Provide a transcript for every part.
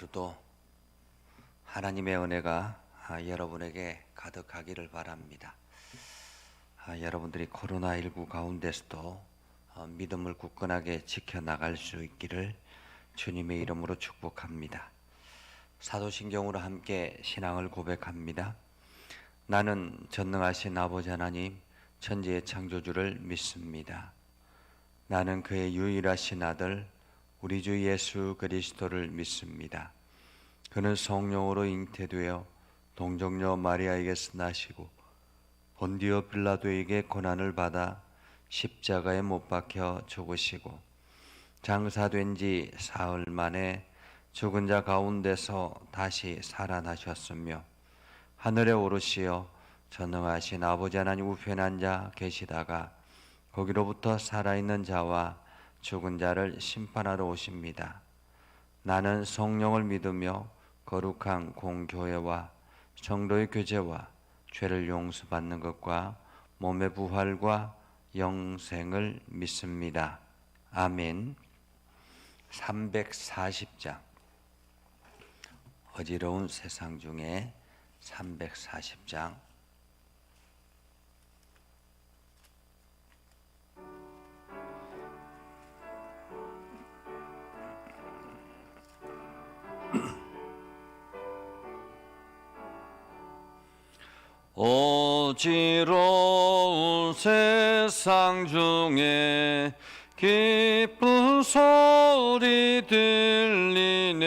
하루도 하나님의 은혜가 여러분에게 가득하기를 바랍니다. 여러분들이 코로나19 가운데서도 믿음을 굳건하게 지켜나갈 수 있기를 주님의 이름으로 축복합니다. 사도신경으로 함께 신앙을 고백합니다. 나는 전능하신 아버지 하나님 천지의 창조주를 믿습니다. 나는 그의 유일하신 아들 우리 주 예수 그리스도를 믿습니다. 그는 성령으로 잉태되어 동정녀 마리아에게서 나시고 본디오 빌라도에게 고난을 받아 십자가에 못 박혀 죽으시고 장사된 지 사흘 만에 죽은 자 가운데서 다시 살아나셨으며 하늘에 오르시어 전능하신 아버지 하나님 우편에 앉아 계시다가 거기로부터 살아있는 자와 죽은 자를 심판하러 오십니다. 나는 성령을 믿으며 거룩한 공교회와 성도의 교제와 죄를 용서받는 것과 몸의 부활과 영생을 믿습니다. 아멘. 340장 어지러운 세상 중에 340장 어지러운 세상 중에 기쁜 소리 들리네.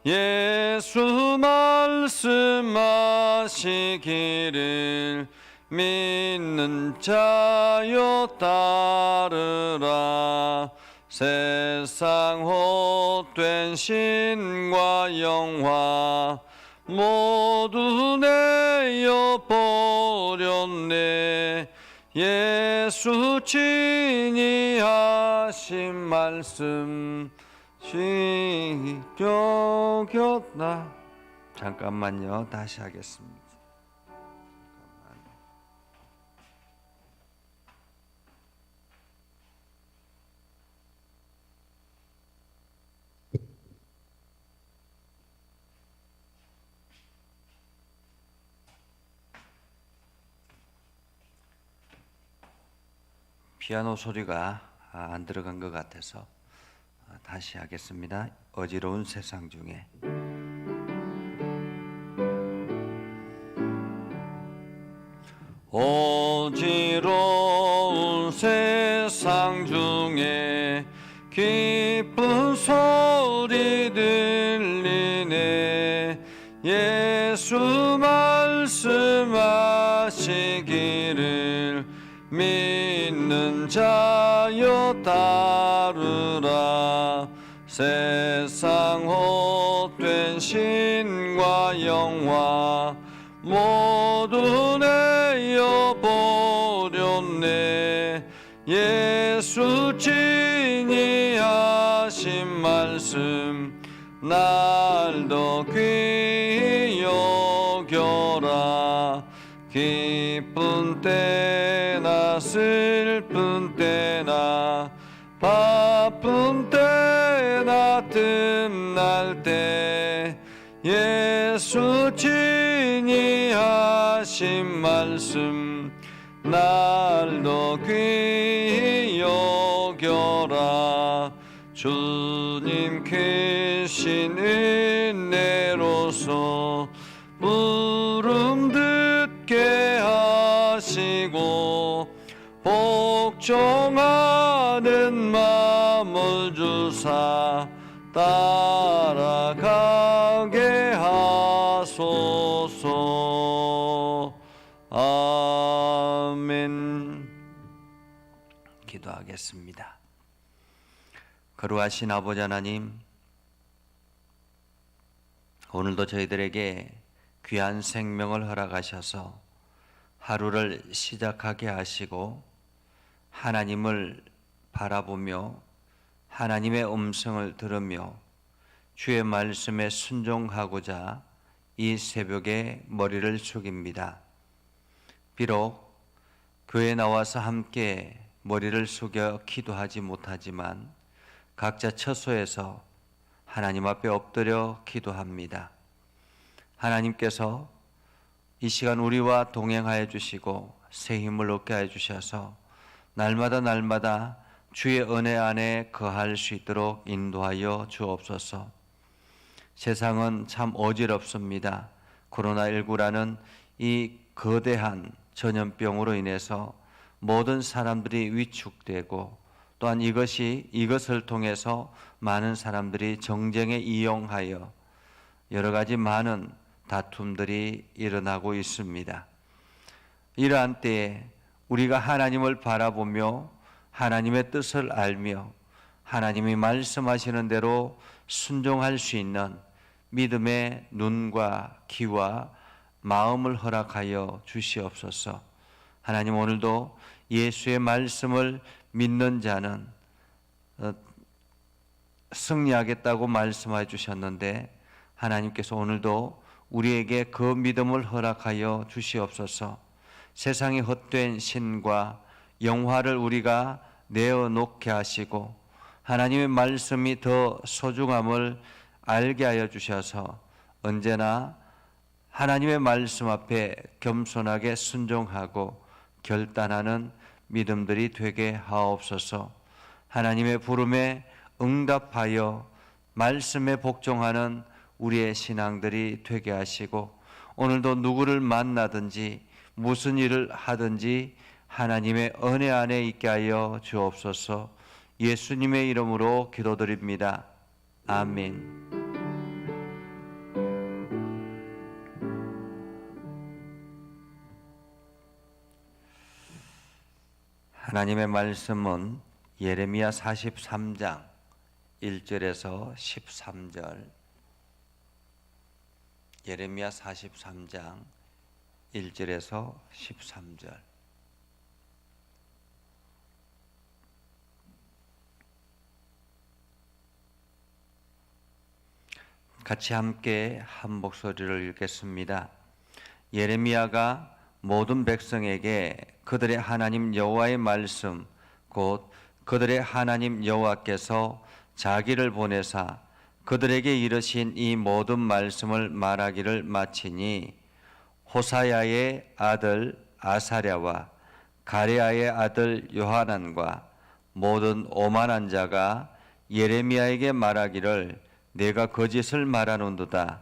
예수 말씀하시기를 믿는 자여 따르라. 세상 헛된 신과 영화 모두 내어버렸네. 예수 친히 하신 말씀 지켜겼나. 잠깐만요. 다시 하겠습니다. 피아노 소리가 안 들어간 것 같아서 다시 하겠습니다. 어지러운 세상 중에 어지러운 세상 중에 기쁜 소리 들리네. 예수 말씀하시기를 믿는 자여 따르라. 세상 헛된 신과 영화 모두 내어버렸네. 예수 친히 하신 말씀 날 더 귀히 여겨라. 기쁜 때나 슬픈 때나 바쁜 때나 틈날 때 예수 친히 하신 말씀 날 더 귀히 여겨라. 주님 크신 은혜로서 부름 듣게 하시고 복종하는 마음을 주사 따라가게 하소서. 아멘. 기도하겠습니다. 거룩하신 아버지 하나님, 오늘도 저희들에게 귀한 생명을 허락하셔서 하루를 시작하게 하시고 하나님을 바라보며 하나님의 음성을 들으며 주의 말씀에 순종하고자 이 새벽에 머리를 숙입니다. 비록 교회에 나와서 함께 머리를 숙여 기도하지 못하지만 각자 처소에서 하나님 앞에 엎드려 기도합니다. 하나님께서 이 시간 우리와 동행하여 주시고 새 힘을 얻게 해 주셔서 날마다 주의 은혜 안에 거할 수 있도록 인도하여 주옵소서. 세상은 참 어지럽습니다. 코로나19라는 이 거대한 전염병으로 인해서 모든 사람들이 위축되고 또한 이것을 통해서 많은 사람들이 정쟁에 이용하여 여러 가지 많은 다툼들이 일어나고 있습니다. 이러한 때에 우리가 하나님을 바라보며 하나님의 뜻을 알며 하나님이 말씀하시는 대로 순종할 수 있는 믿음의 눈과 귀와 마음을 허락하여 주시옵소서. 하나님, 오늘도 예수의 말씀을 믿는 자는 승리하겠다고 말씀해 주셨는데 하나님께서 오늘도 우리에게 그 믿음을 허락하여 주시옵소서. 세상의 헛된 신과 영화를 우리가 내어놓게 하시고 하나님의 말씀이 더 소중함을 알게 하여 주셔서 언제나 하나님의 말씀 앞에 겸손하게 순종하고 결단하는 믿음들이 되게 하옵소서. 하나님의 부름에 응답하여 말씀에 복종하는 우리의 신앙들이 되게 하시고 오늘도 누구를 만나든지 무슨 일을 하든지 하나님의 은혜 안에 있게 하여 주옵소서. 예수님의 이름으로 기도드립니다. 아멘. 하나님의 말씀은 예레미야 43장 1절에서 13절, 예레미야 43장 1절에서 13절. 같이 함께 한 목소리를 읽겠습니다. 예레미야가 모든 백성에게 그들의 하나님 여호와의 말씀, 곧 그들의 하나님 여호와께서 자기를 보내사 그들에게 이르신 이 모든 말씀을 말하기를 마치니 호사야의 아들 아사랴와 가레아의 아들 요하난과 모든 오만한 자가 예레미야에게 말하기를 내가 거짓을 말하는도다.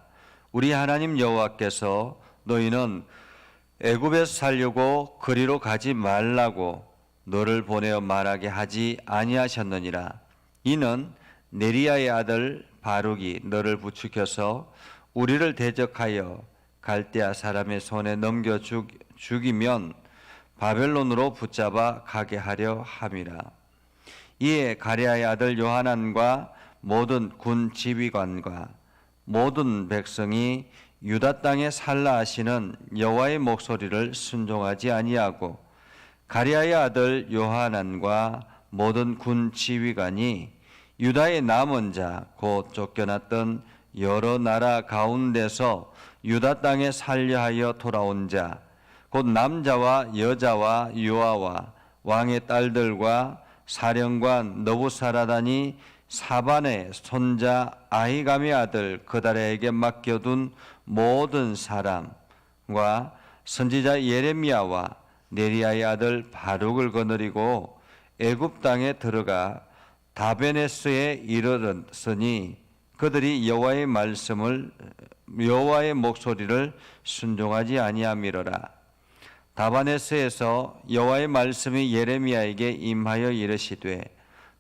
우리 하나님 여호와께서 너희는 애굽에서 살려고 그리로 가지 말라고 너를 보내어 말하게 하지 아니하셨느니라. 이는 네리야의 아들 바룩이 너를 부추겨서 우리를 대적하여 갈대아 사람의 손에 넘겨 죽이면 바벨론으로 붙잡아 가게 하려 함이라. 이에 가레아의 아들 요하난과 모든 군 지휘관과 모든 백성이 유다 땅에 살라 하시는 여호와의 목소리를 순종하지 아니하고 가레아의 아들 요하난과 모든 군 지휘관이 유다의 남은 자 곧 쫓겨났던 여러 나라 가운데서 유다 땅에 살려하여 돌아온 자 곧 남자와 여자와 유아와 왕의 딸들과 사령관 너부사라단이 사반의 손자 아히감의 아들 그다랴에게 맡겨둔 모든 사람과 선지자 예레미야와 네리야의 아들 바룩을 거느리고 애굽 땅에 들어가 다베네스에 이르렀으니 그들이 여호와의 목소리를 순종하지 아니함이로라. 다베네스에서 여호와의 말씀이 예레미야에게 임하여 이르시되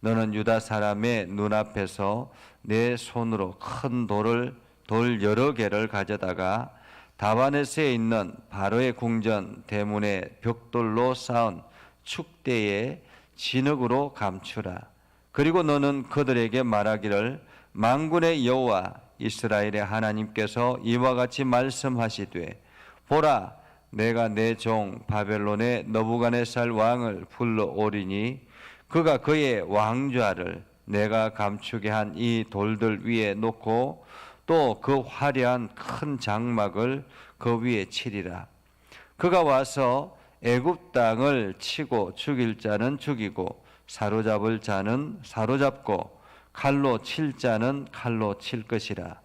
너는 유다 사람의 눈앞에서 내 손으로 큰 돌 여러 개를 가져다가 다베네스에 있는 바로의 궁전 대문의 벽돌로 쌓은 축대의 진흙으로 감추라. 그리고 너는 그들에게 말하기를 만군의 여호와 이스라엘의 하나님께서 이와 같이 말씀하시되 보라 내가 내 종 바벨론의 너부갓네살 왕을 불러오리니 그가 그의 왕좌를 내가 감추게 한 이 돌들 위에 놓고 또 그 화려한 큰 장막을 그 위에 치리라. 그가 와서 애굽 땅을 치고 죽일 자는 죽이고 사로잡을 자는 사로잡고 칼로 칠 자는 칼로 칠 것이라.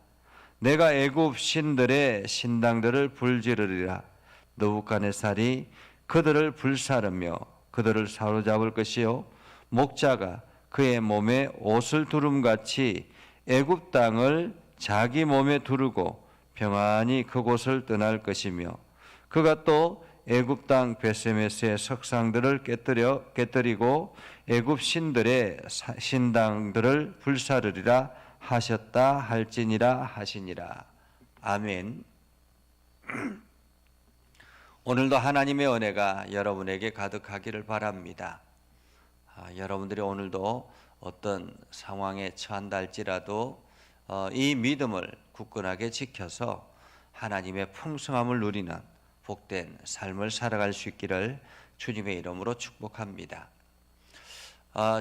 내가 애굽 신들의 신당들을 불지르리라. 느부갓네살이 그들을 불사르며 그들을 사로잡을 것이요 목자가 그의 몸에 옷을 두름같이 애굽 땅을 자기 몸에 두르고 평안히 그곳을 떠날 것이며 그가 또 애굽 땅 베세메스의 석상들을 깨뜨리고 애굽 신들의 신당들을 불사르리라 하셨다 할지니라 하시니라. 아멘. 오늘도 하나님의 은혜가 여러분에게 가득하기를 바랍니다. 여러분들이 오늘도 어떤 상황에 처한다 할지라도 이 믿음을 굳건하게 지켜서 하나님의 풍성함을 누리는 복된 삶을 살아갈 수 있기를 주님의 이름으로 축복합니다.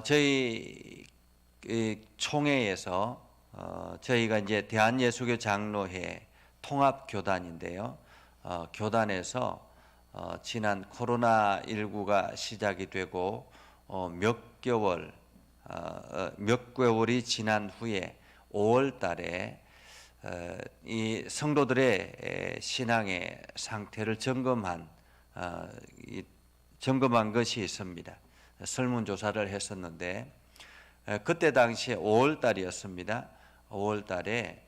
저희 총회에서 저희가 이제 대한예수교 장로회 통합교단인데요. 교단에서 지난 코로나19가 시작이 되고 몇 개월이 지난 후에 5월 달에 이 성도들의 신앙의 상태를 점검한 것이 있습니다. 설문조사를 했었는데 그때 당시에 5월 달이었습니다. 5월 달에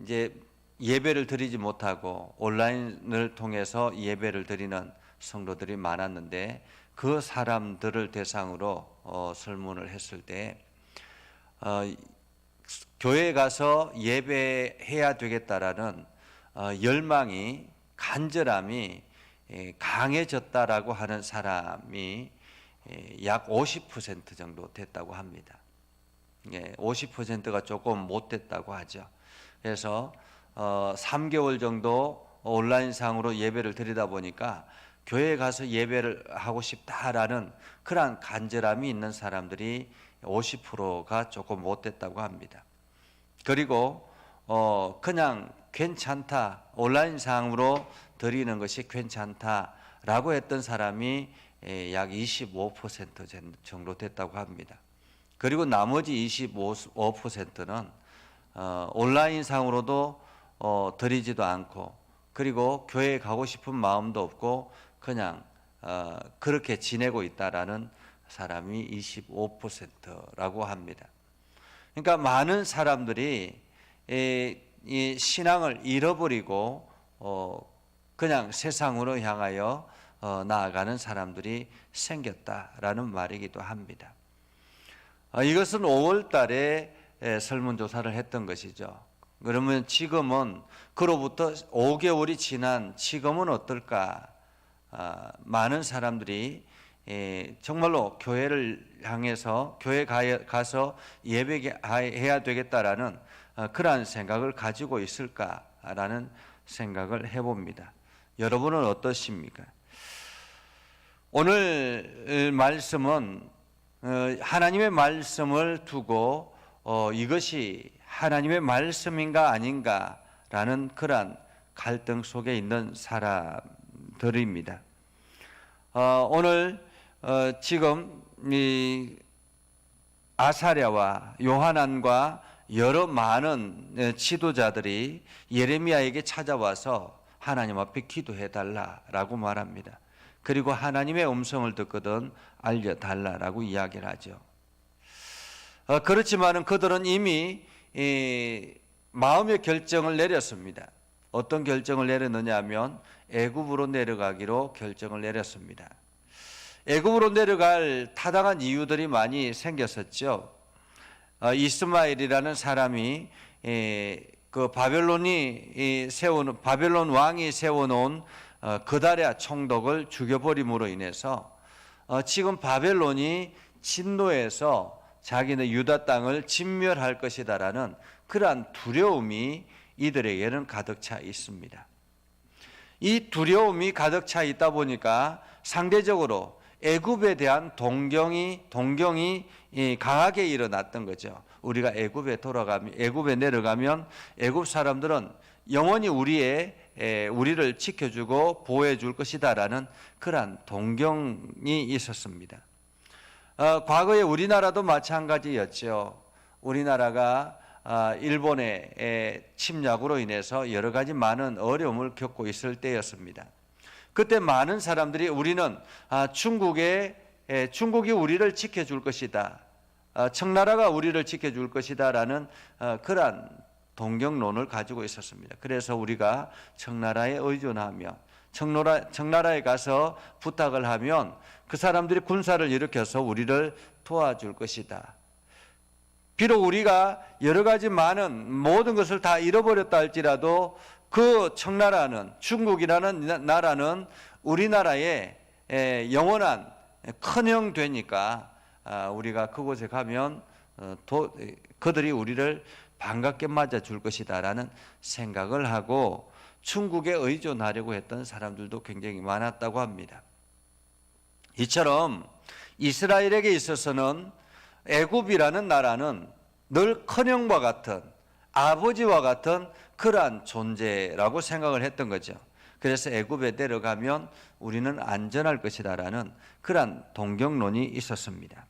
이제 예배를 드리지 못하고 온라인을 통해서 예배를 드리는 성도들이 많았는데 그 사람들을 대상으로 설문을 했을 때 교회에 가서 예배해야 되겠다라는 열망이 간절함이 강해졌다라고 하는 사람이 약 50% 정도 됐다고 합니다. 50%가 조금 못 됐다고 하죠. 그래서 3개월 정도 온라인상으로 예배를 드리다 보니까 교회에 가서 예배를 하고 싶다라는 그러한 간절함이 있는 사람들이 50%가 조금 못 됐다고 합니다. 그리고 그냥 괜찮다, 온라인상으로 드리는 것이 괜찮다라고 했던 사람이 약 25% 정도 됐다고 합니다. 그리고 나머지 25%는 온라인상으로도 드리지도 않고 그리고 교회에 가고 싶은 마음도 없고 그냥 그렇게 지내고 있다라는 사람이 25%라고 합니다. 그러니까 많은 사람들이 이 신앙을 잃어버리고 그냥 세상으로 향하여 나아가는 사람들이 생겼다라는 말이기도 합니다. 이것은 5월 달에 설문조사를 했던 것이죠. 그러면 지금은 그로부터 5개월이 지난 지금은 어떨까? 많은 사람들이 정말로 교회를 향해서 교회 가서 예배해야 되겠다라는 그러한 생각을 가지고 있을까라는 생각을 해봅니다. 여러분은 어떠십니까? 오늘 말씀은 하나님의 말씀을 두고 이것이 하나님의 말씀인가 아닌가라는 그러한 갈등 속에 있는 사람들입니다. 오늘 지금 이 아사랴와 요하난과 여러 많은 지도자들이 예레미야에게 찾아와서 하나님 앞에 기도해 달라라고 말합니다. 그리고 하나님의 음성을 듣거든 알려달라라고 이야기를 하죠. 그렇지만은 그들은 이미 마음의 결정을 내렸습니다. 어떤 결정을 내렸느냐 하면 애굽으로 내려가기로 결정을 내렸습니다. 애굽으로 내려갈 타당한 이유들이 많이 생겼었죠. 이스마엘이라는 사람이 그 바벨론 왕이 세워놓은 그다랴 총독을 죽여버림으로 인해서 지금 바벨론이 진노해서 자기네 유다 땅을 진멸할 것이다라는 그러한 두려움이 이들에게는 가득 차 있습니다. 이 두려움이 가득 차 있다 보니까 상대적으로 애굽에 대한 동경이 강하게 일어났던 거죠. 우리가 애굽에 내려가면 애굽 사람들은 영원히 우리를 지켜주고 보호해 줄 것이다라는 그러한 동경이 있었습니다. 과거에 우리나라도 마찬가지였죠. 우리나라가 일본의 침략으로 인해서 여러 가지 많은 어려움을 겪고 있을 때였습니다. 그때 많은 사람들이 우리는 중국이 우리를 지켜줄 것이다, 청나라가 우리를 지켜줄 것이다 라는 그러한 동경론을 가지고 있었습니다. 그래서 우리가 청나라에 의존하며 청나라에 가서 부탁을 하면 그 사람들이 군사를 일으켜서 우리를 도와줄 것이다. 비록 우리가 여러 가지 많은 모든 것을 다 잃어버렸다 할지라도 그 청나라는, 중국이라는 나라는 우리나라의 영원한 큰형 되니까 우리가 그곳에 가면 그들이 우리를 반갑게 맞아줄 것이다 라는 생각을 하고 중국에 의존하려고 했던 사람들도 굉장히 많았다고 합니다. 이처럼 이스라엘에게 있어서는 애굽이라는 나라는 늘 큰형과 같은, 아버지와 같은 그러한 존재라고 생각을 했던 거죠. 그래서 애굽에 내려가면 우리는 안전할 것이다 라는 그러한 동경론이 있었습니다.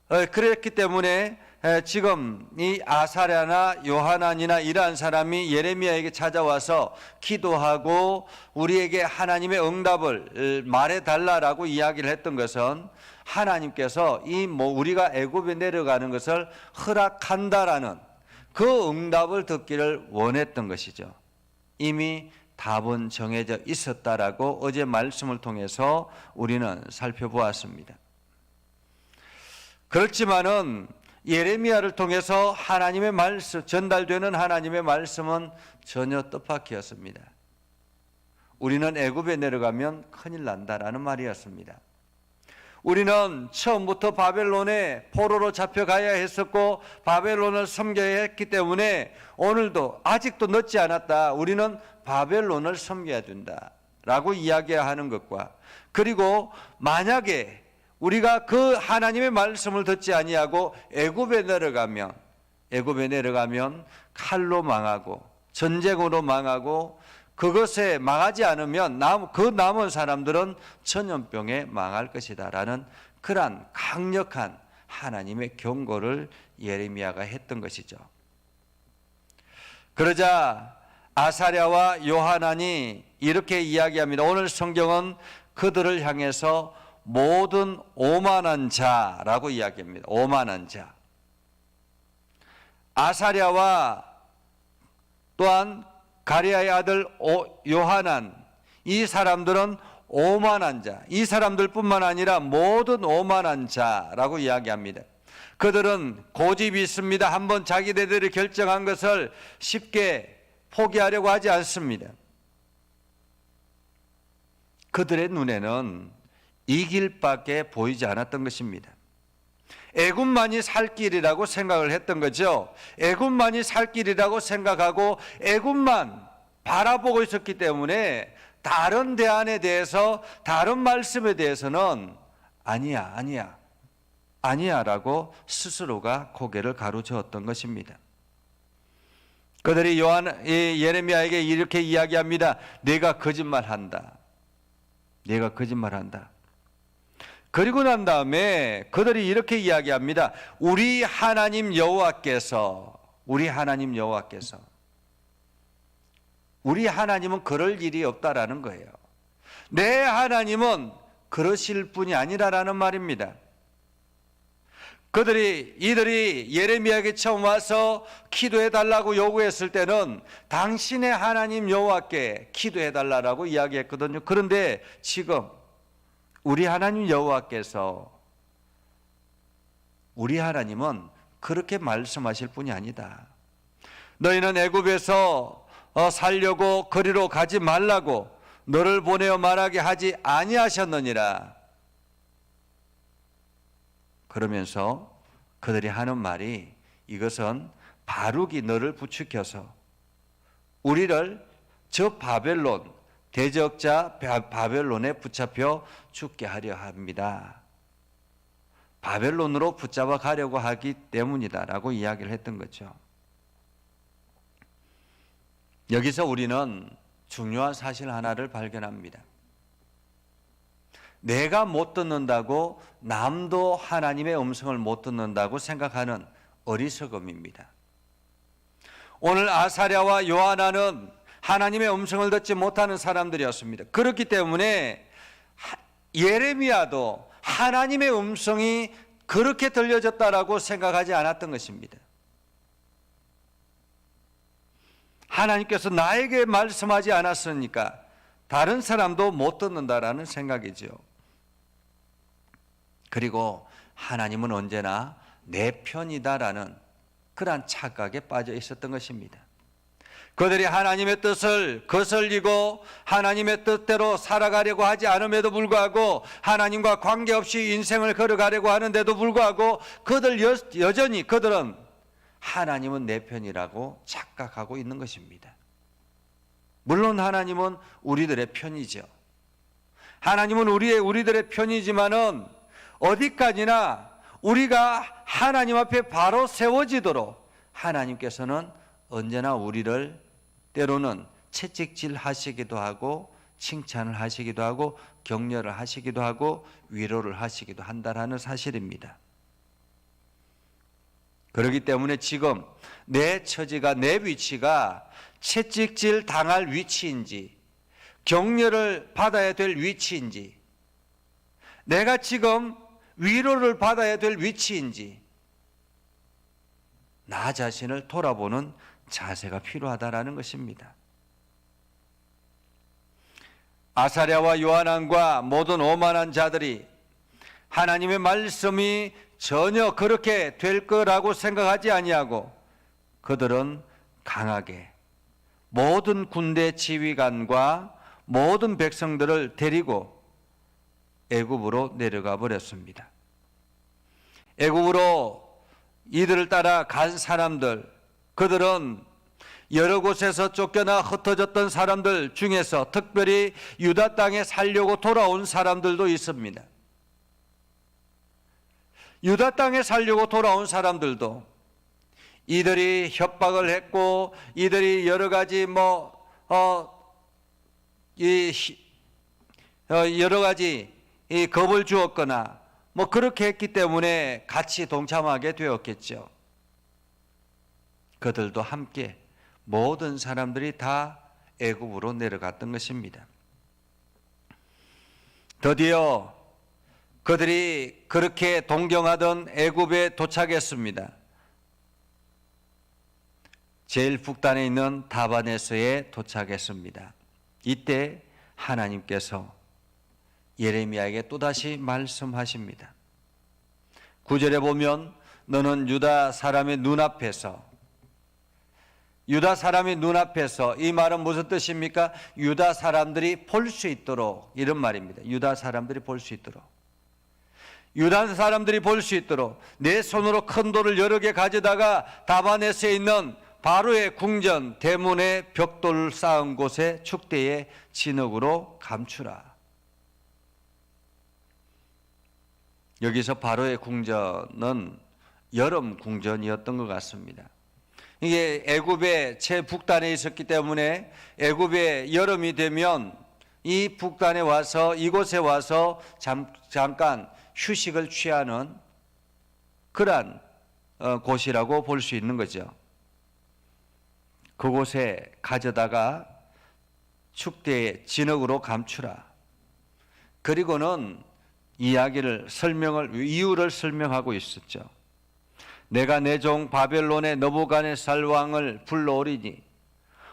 그랬기 때문에 지금 이 아사랴나 요하난이나 이러한 사람이 예레미야에게 찾아와서 기도하고 우리에게 하나님의 응답을 말해달라라고 이야기를 했던 것은 하나님께서 우리가 애굽에 내려가는 것을 허락한다라는 그 응답을 듣기를 원했던 것이죠. 이미 답은 정해져 있었다라고 어제 말씀을 통해서 우리는 살펴보았습니다. 그렇지만은 예레미야를 통해서 하나님의 말씀, 전달되는 하나님의 말씀은 전혀 뜻밖이었습니다. 우리는 애굽에 내려가면 큰일 난다라는 말이었습니다. 우리는 처음부터 바벨론에 포로로 잡혀가야 했었고 바벨론을 섬겨야 했기 때문에 오늘도 아직도 늦지 않았다, 우리는 바벨론을 섬겨야 된다라고 이야기하는 것과, 그리고 만약에 우리가 그 하나님의 말씀을 듣지 아니하고 애굽에 내려가면 칼로 망하고 전쟁으로 망하고 그것에 망하지 않으면 그 남은 사람들은 전염병에 망할 것이다 라는 그러한 강력한 하나님의 경고를 예레미야가 했던 것이죠. 그러자 아사랴와 요하난이 이렇게 이야기합니다. 오늘 성경은 그들을 향해서 모든 오만한 자라고 이야기합니다. 오만한 자. 아사랴와 또한 가랴의 아들 요하난, 이 사람들은 오만한 자, 이 사람들뿐만 아니라 모든 오만한 자라고 이야기합니다. 그들은 고집이 있습니다. 한번 자기네들이 결정한 것을 쉽게 포기하려고 하지 않습니다. 그들의 눈에는 이 길밖에 보이지 않았던 것입니다. 애굽만이 살 길이라고 생각을 했던 거죠. 애굽만이 살 길이라고 생각하고 애굽만 바라보고 있었기 때문에 다른 대안에 대해서, 다른 말씀에 대해서는 아니야 라고 스스로가 고개를 가로저었던 것입니다. 그들이 예레미야에게 이렇게 이야기합니다. 네가 거짓말한다. 그리고 난 다음에 그들이 이렇게 이야기합니다. 우리 하나님은 그럴 일이 없다라는 거예요. 내 하나님은 그러실 분이 아니라라는 말입니다. 이들이 예레미야에게 처음 와서 기도해 달라고 요구했을 때는 당신의 하나님 여호와께 기도해 달라고 이야기했거든요. 그런데 지금 우리 하나님 여호와께서, 우리 하나님은 그렇게 말씀하실 분이 아니다. 너희는 애굽에서 살려고 거리로 가지 말라고 너를 보내어 말하게 하지 아니하셨느니라. 그러면서 그들이 하는 말이, 이것은 바룩이 너를 부추겨서 우리를 저 바벨론, 대적자 바벨론에 붙잡혀 죽게 하려 합니다. 바벨론으로 붙잡아 가려고 하기 때문이다 라고 이야기를 했던 거죠. 여기서 우리는 중요한 사실 하나를 발견합니다. 내가 못 듣는다고 남도 하나님의 음성을 못 듣는다고 생각하는 어리석음입니다. 오늘 아사랴와 요하나는 하나님의 음성을 듣지 못하는 사람들이었습니다. 그렇기 때문에 예레미야도 하나님의 음성이 그렇게 들려졌다라고 생각하지 않았던 것입니다. 하나님께서 나에게 말씀하지 않았으니까 다른 사람도 못 듣는다라는 생각이죠. 그리고 하나님은 언제나 내 편이다라는 그러한 착각에 빠져 있었던 것입니다. 그들이 하나님의 뜻을 거슬리고 하나님의 뜻대로 살아가려고 하지 않음에도 불구하고 하나님과 관계없이 인생을 걸어가려고 하는데도 불구하고 여전히 그들은 하나님은 내 편이라고 착각하고 있는 것입니다. 물론 하나님은 우리들의 편이죠. 하나님은 우리들의 편이지만은 어디까지나 우리가 하나님 앞에 바로 세워지도록 하나님께서는 언제나 우리를 때로는 채찍질 하시기도 하고 칭찬을 하시기도 하고 격려를 하시기도 하고 위로를 하시기도 한다라는 사실입니다. 그렇기 때문에 지금 내 처지가, 내 위치가 채찍질 당할 위치인지 격려를 받아야 될 위치인지 내가 지금 위로를 받아야 될 위치인지 나 자신을 돌아보는 자세가 필요하다라는 것입니다. 아사랴와 요하난과 모든 오만한 자들이 하나님의 말씀이 전혀 그렇게 될 거라고 생각하지 아니하고 그들은 강하게 모든 군대 지휘관과 모든 백성들을 데리고 애굽으로 내려가 버렸습니다. 애굽으로 이들을 따라 간 사람들, 그들은 여러 곳에서 쫓겨나 흩어졌던 사람들 중에서 특별히 유다 땅에 살려고 돌아온 사람들도 있습니다. 유다 땅에 살려고 돌아온 사람들도 이들이 협박을 했고 이들이 여러 가지 여러 가지 겁을 주었거나 그렇게 했기 때문에 같이 동참하게 되었겠죠. 그들도 함께 모든 사람들이 다 애굽으로 내려갔던 것입니다. 드디어 그들이 그렇게 동경하던 애굽에 도착했습니다. 제일 북단에 있는 다바네스에 도착했습니다. 이때 하나님께서 예레미야에게 또다시 말씀하십니다. 9절에 보면 너는 유다 사람의 눈앞에서 이 말은 무슨 뜻입니까? 유다 사람들이 볼 수 있도록 이런 말입니다. 유다 사람들이 볼 수 있도록 내 손으로 큰 돌을 여러 개 가져다가 다바네스에 있는 바로의 궁전 대문에 벽돌을 쌓은 곳에 축대에 진흙으로 감추라. 여기서 바로의 궁전은 여름 궁전이었던 것 같습니다. 이게 애굽의 최북단에 있었기 때문에 애굽에 여름이 되면 이 북단에 와서 이곳에 와서 잠깐 휴식을 취하는 그러한 곳이라고 볼 수 있는 거죠. 그곳에 가져다가 축대에 진흙으로 감추라. 그리고는 이유를 설명하고 있었죠. 내가 내 종 바벨론의 느부갓네살 왕을 불러오리니,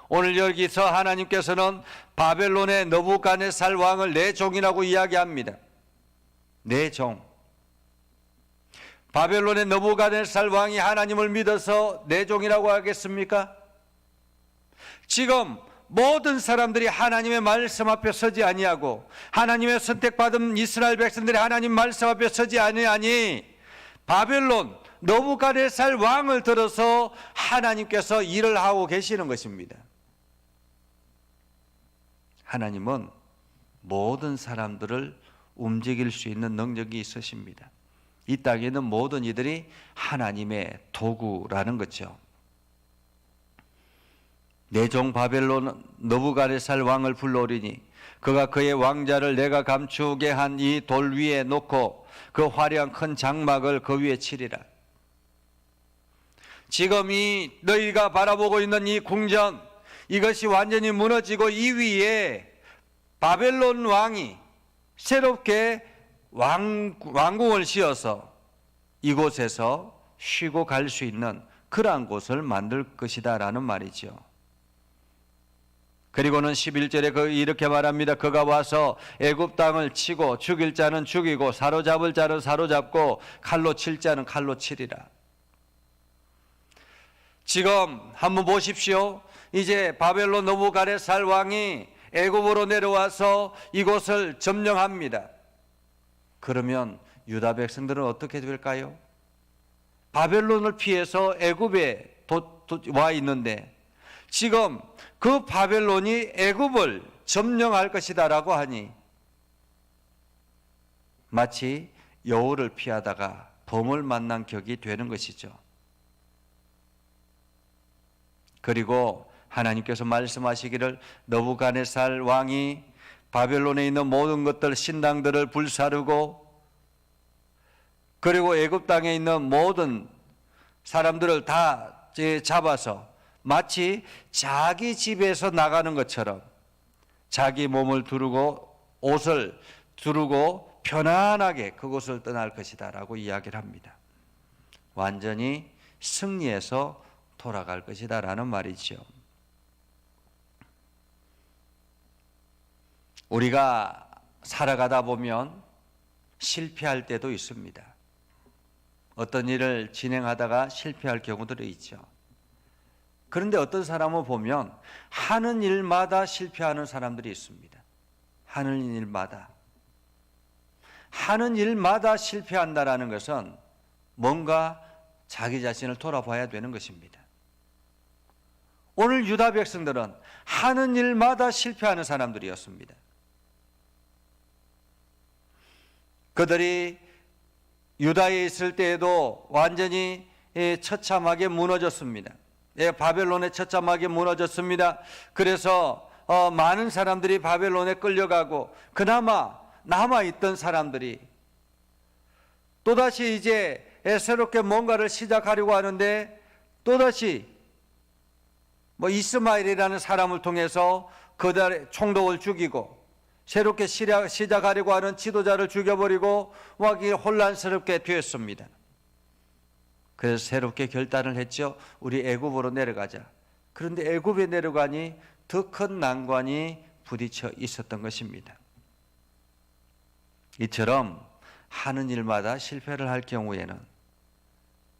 오늘 여기서 하나님께서는 바벨론의 느부갓네살 왕을 내 종이라고 이야기합니다. 내 종. 바벨론의 느부갓네살 왕이 하나님을 믿어서 내 종이라고 하겠습니까? 지금 모든 사람들이 하나님의 말씀 앞에 서지 아니하고 하나님의 선택받은 이스라엘 백성들이 하나님 말씀 앞에 서지 아니하니 바벨론 느부갓네살 왕을 들어서 하나님께서 일을 하고 계시는 것입니다. 하나님은 모든 사람들을 움직일 수 있는 능력이 있으십니다. 이 땅에 있는 모든 이들이 하나님의 도구라는 거죠. 내 종 바벨론 느부갓네살 왕을 불러오리니 그가 그의 왕자를 내가 감추게 한 이 돌 위에 놓고 그 화려한 큰 장막을 그 위에 치리라. 지금 이 너희가 바라보고 있는 이 궁전, 이것이 완전히 무너지고 이 위에 바벨론 왕이 새롭게 왕궁을 지어서 이곳에서 쉬고 갈 수 있는 그러한 곳을 만들 것이다 라는 말이죠. 그리고는 11절에 이렇게 말합니다. 그가 와서 애굽 땅을 치고 죽일 자는 죽이고 사로잡을 자는 사로잡고 칼로 칠 자는 칼로 치리라. 지금 한번 보십시오. 이제 바벨론 느부갓네살 왕이 애굽으로 내려와서 이곳을 점령합니다. 그러면 유다 백성들은 어떻게 될까요? 바벨론을 피해서 애굽에 와 있는데 지금 그 바벨론이 애굽을 점령할 것이다라고 하니 마치 여우를 피하다가 범을 만난 격이 되는 것이죠. 그리고 하나님께서 말씀하시기를 느부갓네살 왕이 바벨론에 있는 모든 것들 신당들을 불사르고 그리고 애굽 땅에 있는 모든 사람들을 다 잡아서 마치 자기 집에서 나가는 것처럼 자기 몸을 두르고 옷을 두르고 편안하게 그곳을 떠날 것이다 라고 이야기를 합니다. 완전히 승리해서 돌아갈 것이다 라는 말이죠. 우리가 살아가다 보면 실패할 때도 있습니다. 어떤 일을 진행하다가 실패할 경우들이 있죠. 그런데 어떤 사람을 보면 하는 일마다 실패하는 사람들이 있습니다. 하는 일마다 실패한다라는 것은 뭔가 자기 자신을 돌아봐야 되는 것입니다. 오늘 유다 백성들은 하는 일마다 실패하는 사람들이었습니다. 그들이 유다에 있을 때에도 완전히 처참하게 무너졌습니다. 바벨론에 처참하게 무너졌습니다. 그래서 많은 사람들이 바벨론에 끌려가고 그나마 남아있던 사람들이 또다시 이제 새롭게 뭔가를 시작하려고 하는데 또다시 이스마엘이라는 사람을 통해서 그들의 총독을 죽이고 새롭게 시작하려고 하는 지도자를 죽여버리고 혼란스럽게 되었습니다. 그래서 새롭게 결단을 했죠. 우리 애굽으로 내려가자. 그런데 애굽에 내려가니 더 큰 난관이 부딪혀 있었던 것입니다. 이처럼 하는 일마다 실패를 할 경우에는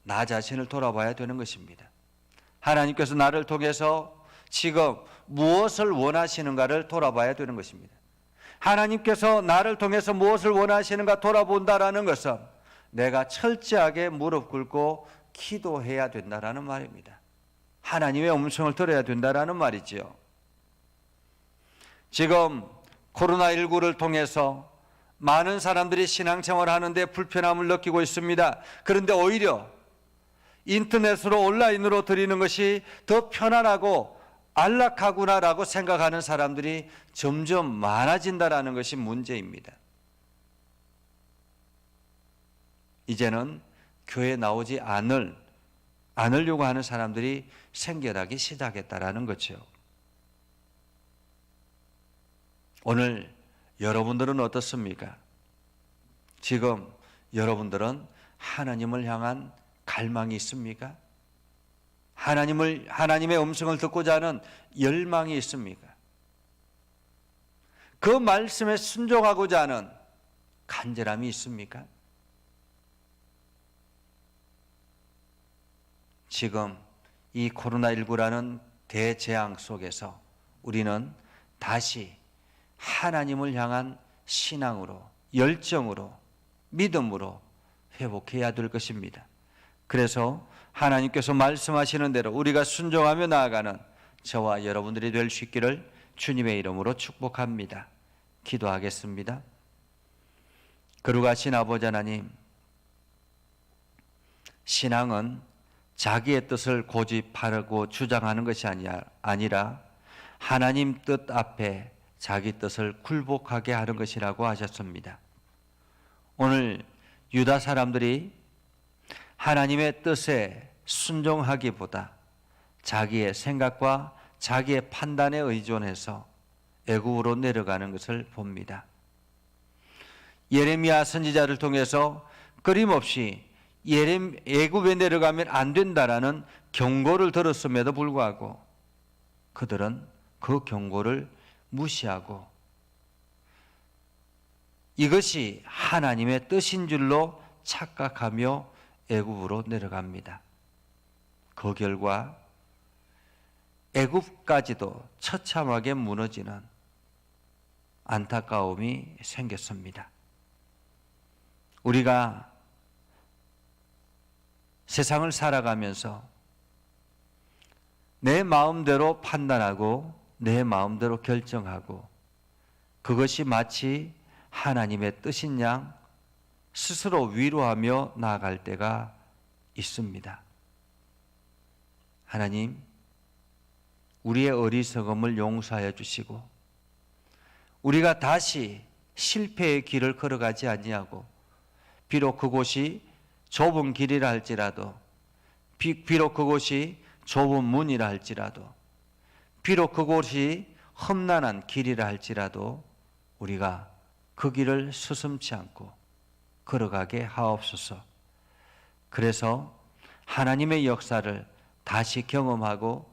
나 자신을 돌아봐야 되는 것입니다. 하나님께서 나를 통해서 지금 무엇을 원하시는가를 돌아봐야 되는 것입니다. 하나님께서 나를 통해서 무엇을 원하시는가 돌아본다라는 것은 내가 철저하게 무릎 꿇고 기도해야 된다라는 말입니다. 하나님의 음성을 들어야 된다라는 말이죠. 지금 코로나19를 통해서 많은 사람들이 신앙생활을 하는데 불편함을 느끼고 있습니다. 그런데 오히려 인터넷으로 온라인으로 드리는 것이 더 편안하고 안락하구나라고 생각하는 사람들이 점점 많아진다라는 것이 문제입니다. 이제는 교회에 나오지 않으려고 하는 사람들이 생겨나기 시작했다라는 거죠. 오늘 여러분들은 어떻습니까? 지금 여러분들은 하나님을 향한 갈망이 있습니까? 하나님의 음성을 듣고자 하는 열망이 있습니까? 그 말씀에 순종하고자 하는 간절함이 있습니까? 지금 이 코로나19라는 대재앙 속에서 우리는 다시 하나님을 향한 신앙으로, 열정으로, 믿음으로 회복해야 될 것입니다. 그래서 하나님께서 말씀하시는 대로 우리가 순종하며 나아가는 저와 여러분들이 될 수 있기를 주님의 이름으로 축복합니다. 기도하겠습니다. 거룩하신 아버지 하나님, 신앙은 자기의 뜻을 고집하려고 주장하는 것이 아니라 하나님 뜻 앞에 자기 뜻을 굴복하게 하는 것이라고 하셨습니다. 오늘 유다 사람들이 하나님의 뜻에 순종하기보다 자기의 생각과 자기의 판단에 의존해서 애굽으로 내려가는 것을 봅니다. 예레미야 선지자를 통해서 끊임없이 애굽에 내려가면 안 된다라는 경고를 들었음에도 불구하고 그들은 그 경고를 무시하고 이것이 하나님의 뜻인 줄로 착각하며 애굽으로 내려갑니다. 그 결과 애굽까지도 처참하게 무너지는 안타까움이 생겼습니다. 우리가 세상을 살아가면서 내 마음대로 판단하고 내 마음대로 결정하고 그것이 마치 하나님의 뜻인 양 스스로 위로하며 나아갈 때가 있습니다. 하나님, 우리의 어리석음을 용서하여 주시고 우리가 다시 실패의 길을 걸어가지 아니하고 비록 그곳이 좁은 길이라 할지라도 비록 그곳이 좁은 문이라 할지라도 비록 그곳이 험난한 길이라 할지라도 우리가 그 길을 스스럼치 않고 걸어가게 하옵소서. 그래서 하나님의 역사를 다시 경험하고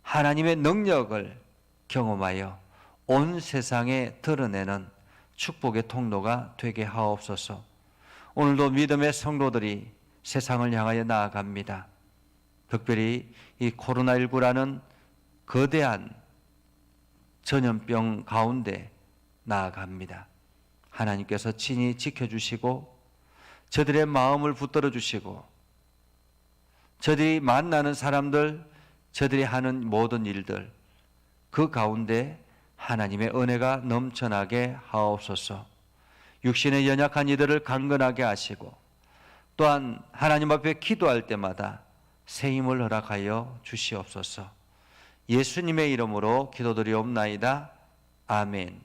하나님의 능력을 경험하여 온 세상에 드러내는 축복의 통로가 되게 하옵소서. 오늘도 믿음의 성도들이 세상을 향하여 나아갑니다. 특별히 이 코로나19라는 거대한 전염병 가운데 나아갑니다. 하나님께서 친히 지켜주시고 저들의 마음을 붙들어 주시고 저들이 만나는 사람들, 저들이 하는 모든 일들 그 가운데 하나님의 은혜가 넘쳐나게 하옵소서. 육신의 연약한 이들을 강건하게 하시고 또한 하나님 앞에 기도할 때마다 새 힘을 허락하여 주시옵소서. 예수님의 이름으로 기도드리옵나이다. 아멘.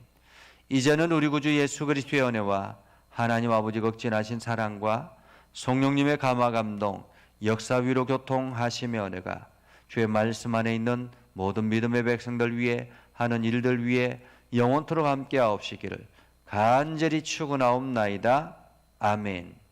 이제는 우리 구주 예수 그리스도의 은혜와 하나님 아버지 극진하신 사랑과 성령님의 감화 감동 역사 위로 교통하심의 은혜가 주의 말씀 안에 있는 모든 믿음의 백성들 위해 하는 일들 위해 영원토록 함께 하옵시기를 간절히 축원하옵나이다. 아멘.